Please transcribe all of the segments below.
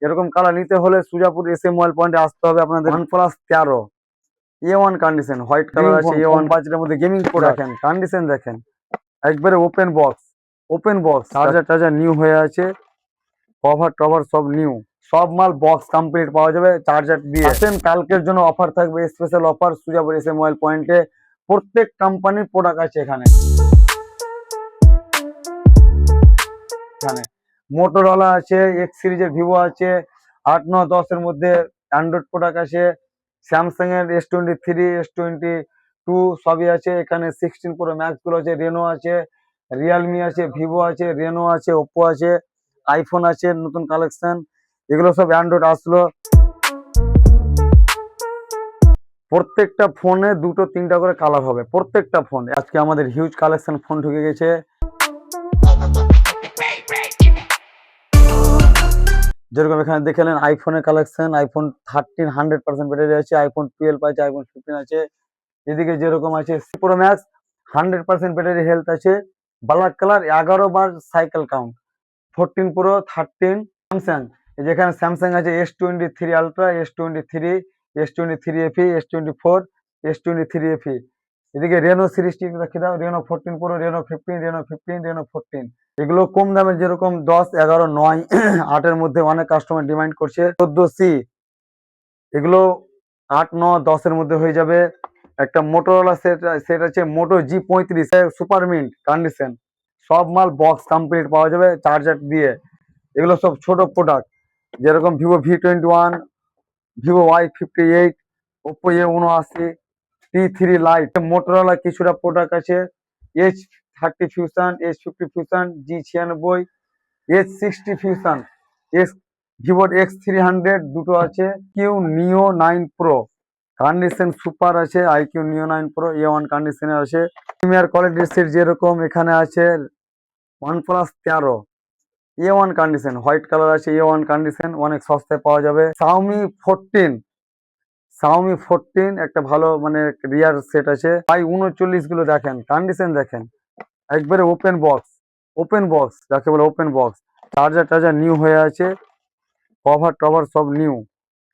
এরকম কালার নিতে হলে সুজাপুর এসএ মোবাইল পয়েন্টে আসতে হবে আপনাদের। OnePlus 13 A1 condition, white colour আছে, A1 বাজেটের মধ্যে গেমিং প্রোডাক্ট। দেখেন কন্ডিশন দেখেন, একবারে ওপেন বক্স, চার্জার নিউ হয়ে আছে, কভার টভার সব নিউ, সব মাল বক্স কমপ্লিট পাওয়া যাবে চার্জার দিয়ে। আসেন, কালকের জন্য অফার থাকবে, special offer Sujapur SA mobile পয়েন্টে। প্রত্যেক কোম্পানির প্রোডাক্ট আছে এখানে। মোটরোলা আছে, এক্স সিরিজের ভিভো আছে, 8, 9, 10 এর মধ্যে অ্যান্ড্রয়েড প্রোডাক্ট আছে, স্যামসাং এর S23, S22 সবই আছে এখানে। 16 প্রো ম্যাক্স গুলো আছে, রেনো আছে, রিয়েলমি আছে, ভিভো আছে, রেনো আছে, ওপ্পো আছে, আইফোন আছে, নতুন কালেকশন। এগুলো সব অ্যান্ড্রয়েড আসলো। প্রত্যেকটা ফোনে 2-3টা করে কালার হবে প্রত্যেকটা ফোন। আজকে আমাদের হিউজ কালেকশন ফোন ঢুকে গেছে। যেরকম এখানে দেখলেন আইফোনের কালেকশন, আইফোন 13 100% ব্যাটারি আছে, আইফোন 12 আছে, আইফোন 15 আছে। এদিকে যেরকম আছে প্রো ম্যাক্স 100% ব্যাটারি হেলথ আছে, ব্ল্যাক কালার, 11 বার সাইকেল কাউন্ট, 14 প্রো 13। স্যামসাং, যেখানে স্যামসাং আছে S23 ultra, S23, S23 FE, S24, S23 FE। এদিকে রেনো সিরিজটি রেখে দাও, Reno 14 pro, Reno 15, Reno 15, Reno 14। এগুলো কম দামে, যেরকম 10, 11, 9, 8 এর মধ্যে অনেক কাস্টমার ডিমান্ড করছে। 14C, এগুলো 8, 9, 10 এর মধ্যে হয়ে যাবে। একটা মোটরোলা সেট আছে, মোটো G35 সুপার মিন্ট কন্ডিশন, সব মাল বক্স কমপ্লিট পাওয়া যাবে চার্জার দিয়ে। এগুলো সব ছোট প্রোডাক্ট, যেরকম Vivo V21, Vivo Y58, Oppo A79, T3 light. Motorola কিছুটা প্রোডাক্ট আছে, H30 fusion, H50 fusion, G96, H60 fusion, ভিভোর X300 দুটো আছে, কিউ নিও 9 প্রো কন্ডিশন সুপার আছে, আইকিউ নিও 9 প্রো A1 কন্ডিশনে আছে। প্রিমিয়ার কোয়ালিটির সেট যেরকম এখানে আছে, OnePlus 13 A1 condition, white colour আছে, A1 কন্ডিশন, অনেক সস্তায় পাওয়া যাবে। Xiaomi 14 একটা ভালো মানে রিয়ার সেট আছে। Y39 গুলো দেখেন কন্ডিশন দেখেন, একবারে ওপেন বক্স যাকে বলে ওপেন বক্স, চার্জার নিউ হয়ে আছে, কভার টভার সব নিউ।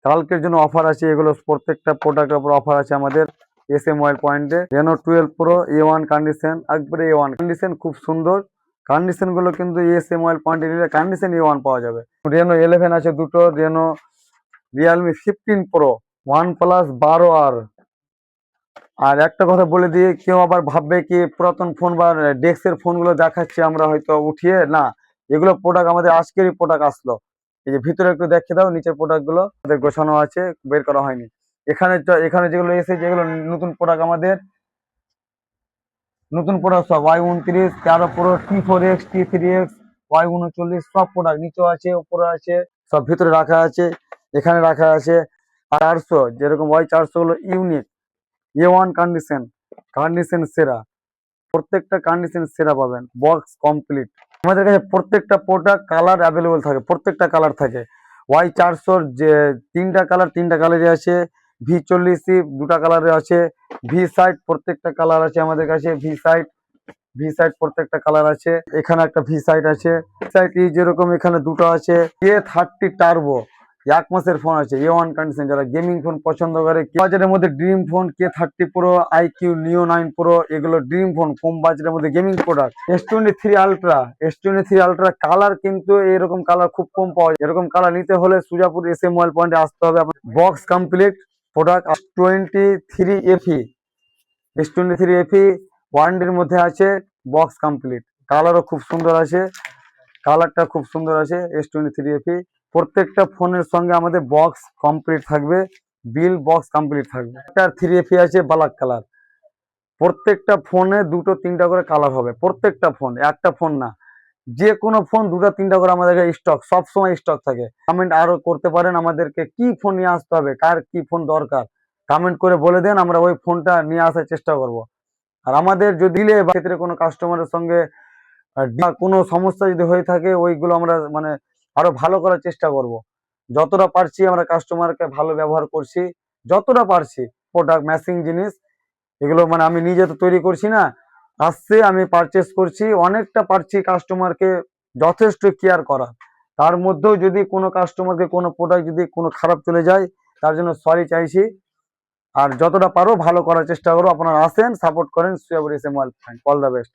কালকের জন্য অফার আছে, এগুলো প্রত্যেকটা প্রোডাক্টের উপর অফার আছে আমাদের এসএ মোবাইল পয়েন্টে। রেনো 12 প্রো A1 কন্ডিশন, একবারে A1 কন্ডিশন, খুব সুন্দর কন্ডিশন গুলো, কিন্তু এসএ মোবাইল পয়েন্টে নিলে কন্ডিশন A1 পাওয়া যাবে। রেনো 11 আছে দুটো, Reno, Realme 15 pro, OnePlus 12R। আর একটা কথা বলে দিয়ে, কেউ আবার ভাববে কি পুরাতন ফোন বা ডেস্কের ফোনগুলো দেখাচ্ছি আমরা হয়তো উঠিয়ে, না, এগুলো প্রোডাক্ট আমাদের আজকেরই প্রোডাক্ট আসলো। এই যে ভিতরে একটু দেখে দাও, নিচের প্রোডাক্ট গুলো আমাদের গোছানো আছে, বের করা হয়নি। এখানে যেগুলো এসে, যেগুলো নতুন প্রোডাক্ট আমাদের, নতুন প্রোডাক্ট সব Y29, 13 pro, T4X, T3X, Y39 সব প্রোডাক্ট নিচেও আছে, উপরে আছে, সব ভিতরে রাখা আছে, এখানে রাখা আছে। 400, যেরকম Y400 হলো ইউনিক, A1 কন্ডিশন সেরা, প্রত্যেকটা কন্ডিশন সেরা পাবেন, বক্স কমপ্লিট। আমাদের কাছে প্রত্যেকটা প্রোডাক্ট কালার অ্যাভেলেবল থাকে, প্রত্যেকটা কালার থাকে। Y400 যে 3টা কালারে আছে, V40 2টা কালারে আছে, V60 প্রত্যেকটা কালার আছে আমাদের কাছে, V60 প্রত্যেকটা কালার আছে। এখানে একটা V60 আছে, V60 যেরকম এখানে দুটো আছে। A30 টার্বো 1 মাসের ফোন আছে, A1 কন্ডিশন। যারা গেমিং ফোন পছন্দ করে, বাজারের মধ্যে dream phone K30 pro, IQ নিও 9 প্রো, এগুলো ড্রিম ফোন, কম বাজারের মধ্যে gaming product. S23 ultra colour, কিন্তু এরকম কালার খুব কম পাওয়া যায়। এরকম কালার নিতে হলে সুজাপুর এসএ মোবাইল পয়েন্টে আসতে হবে। Box complete product. S23 FE ওয়ারেন্টির মধ্যে আছে, বক্স কমপ্লিট, কালারও খুব সুন্দর আছে, কালারটা খুব সুন্দর আছে। S23 FE প্রত্যেকটা ফোনের সঙ্গে আমাদের বক্স কমপ্লিট থাকবে, বিল বক্স কমপ্লিট থাকবে। একটা 3 FE আছে ব্ল্যাক কালার। প্রত্যেকটা ফোনে 2-3টা করে কালার হবে, প্রত্যেকটা ফোন, একটা ফোন না, যে কোনো ফোন 2-3টা করে আমাদের স্টক, সবসময় স্টক থাকে। কমেন্ট আরো করতে পারেন আমাদেরকে কি ফোন নিয়ে আসতে হবে, কার কি ফোন দরকার, কমেন্ট করে বলে দেন, আমরা ওই ফোনটা নিয়ে আসার চেষ্টা করব। আর আমাদের যদি ক্ষেত্রে কোনো কাস্টমারের সঙ্গে কোনো সমস্যা যদি হয়ে থাকে, ওইগুলো আমরা মানে আরো ভালো করার চেষ্টা করব। যতটা পারছি আমরা কাস্টমারকে ভালো ব্যবহার করছি, যতটা পারছি। প্রোডাক্ট ম্যাচিং জিনিস, এগুলো মানে আমি নিজে তো তৈরি করছি না, আসছে আমি পারচেস করছি, অনেকটা পারছি কাস্টমারকে যথেষ্ট কেয়ার করা। তার মধ্যেও যদি কোনো কাস্টমারকে কোনো প্রোডাক্ট যদি কোনো খারাপ চলে যায় তার জন্য সরি চাইছি। আর যতটা পারো ভালো করার চেষ্টা করো। আপনারা আসেন, সাপোর্ট করেন। সুয়াবুর S M mobile point. All the best.